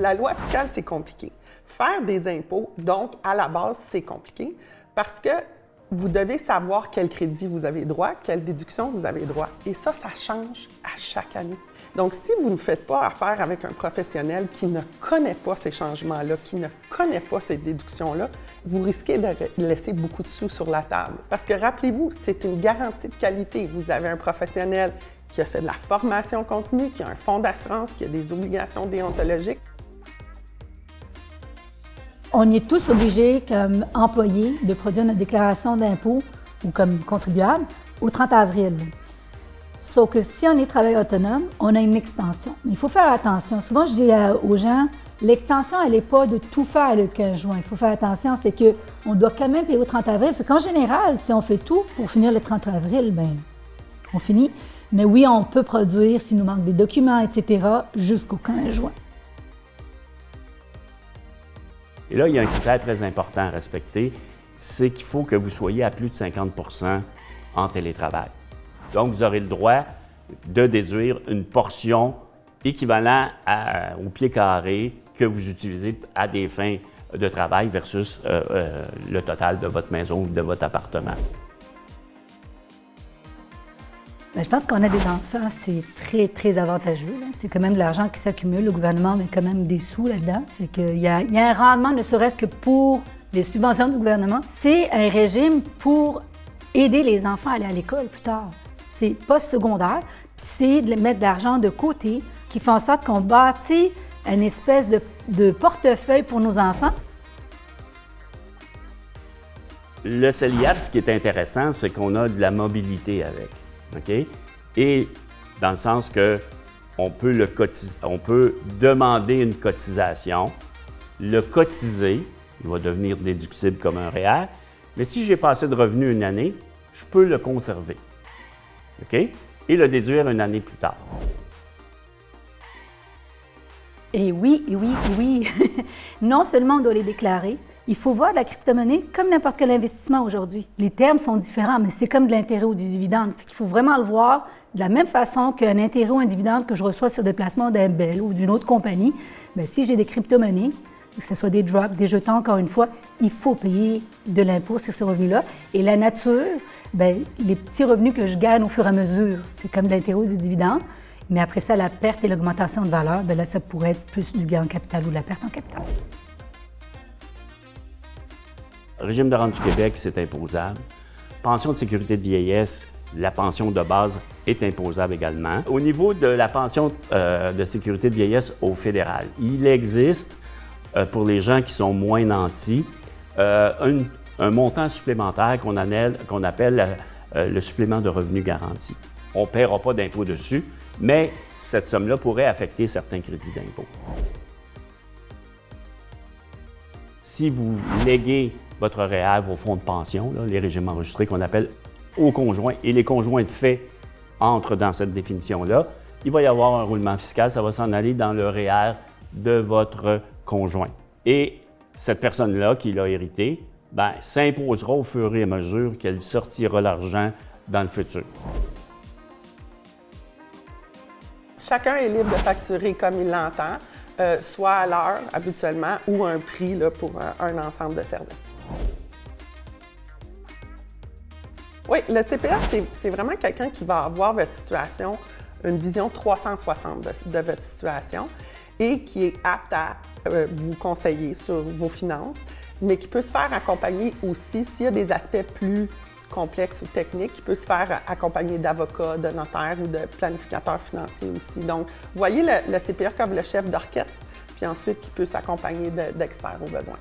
La loi fiscale, c'est compliqué. Faire des impôts, donc, à la base, c'est compliqué parce que vous devez savoir quel crédit vous avez droit, quelle déduction vous avez droit. Et ça change à chaque année. Donc, si vous ne faites pas affaire avec un professionnel qui ne connaît pas ces changements-là, qui ne connaît pas ces déductions-là, vous risquez de laisser beaucoup de sous sur la table. Parce que rappelez-vous, c'est une garantie de qualité. Vous avez un professionnel qui a fait de la formation continue, qui a un fonds d'assurance, qui a des obligations déontologiques. On est tous obligés, comme employés, de produire notre déclaration d'impôt ou comme contribuable au 30 avril. Sauf que si on est travailleur autonome, on a une extension. Mais il faut faire attention. Souvent, je dis aux gens, l'extension, elle n'est pas de tout faire le 15 juin. Il faut faire attention, c'est qu'on doit quand même payer au 30 avril. Fait qu'en général, si on fait tout pour finir le 30 avril, bien, on finit. Mais oui, on peut produire, s'il nous manque des documents, etc., jusqu'au 15 juin. Et là, il y a un critère très important à respecter, c'est qu'il faut que vous soyez à plus de 50 % en télétravail. Donc, vous aurez le droit de déduire une portion équivalente au pied carré que vous utilisez à des fins de travail versus le total de votre maison ou de votre appartement. Bien, je pense qu'on a des enfants, c'est très, très avantageux. Là. C'est quand même de l'argent qui s'accumule. Le gouvernement met quand même des sous là-dedans. Fait qu'il y a un rendement, ne serait-ce que pour les subventions du gouvernement. C'est un régime pour aider les enfants à aller à l'école plus tard. C'est post-secondaire, puis c'est de mettre de l'argent de côté qui fait en sorte qu'on bâtit une espèce de portefeuille pour nos enfants. Le CELIAP, ce qui est intéressant, c'est qu'on a de la mobilité avec. OK? Et dans le sens que on peut demander une cotisation, le cotiser, il va devenir déductible comme un REER, mais si j'ai pas assez de revenus une année, je peux le conserver. OK? Et le déduire une année plus tard. Et oui. Non seulement on doit les déclarer, il faut voir la crypto-monnaie comme n'importe quel investissement aujourd'hui. Les termes sont différents, mais c'est comme de l'intérêt ou du dividende. Il faut vraiment le voir de la même façon qu'un intérêt ou un dividende que je reçois sur des placements d'un Bell ou d'une autre compagnie. Bien, si j'ai des crypto-monnaies, que ce soit des drops, des jetons, encore une fois, il faut payer de l'impôt sur ces revenus-là. Et la nature, bien, les petits revenus que je gagne au fur et à mesure, c'est comme de l'intérêt ou du dividende. Mais après ça, la perte et l'augmentation de valeur, bien là, ça pourrait être plus du gain en capital ou de la perte en capital. Le régime de rente du Québec, c'est imposable. Pension de sécurité de vieillesse, la pension de base est imposable également. Au niveau de la pension de sécurité de vieillesse au fédéral, il existe, pour les gens qui sont moins nantis, un montant supplémentaire qu'on appelle le supplément de revenu garanti. On ne paiera pas d'impôt dessus, mais cette somme-là pourrait affecter certains crédits d'impôt. Si vous léguez votre REER au fonds de pension, là, les régimes enregistrés qu'on appelle aux conjoints, et les conjoints de fait entrent dans cette définition-là, il va y avoir un roulement fiscal, ça va s'en aller dans le REER de votre conjoint. Et cette personne-là qui l'a hérité, bien, s'imposera au fur et à mesure qu'elle sortira l'argent dans le futur. Chacun est libre de facturer comme il l'entend, soit à l'heure habituellement ou un prix là, pour un ensemble de services. Oui, le CPF, c'est vraiment quelqu'un qui va avoir votre situation, une vision 360 de votre situation et qui est apte à vous conseiller sur vos finances, mais qui peut se faire accompagner aussi s'il y a des aspects plus complexes ou techniques, qui peut se faire accompagner d'avocats, de notaires ou de planificateurs financiers aussi. Donc, vous voyez le CPF comme le chef d'orchestre, puis ensuite qui peut s'accompagner d'experts au besoin.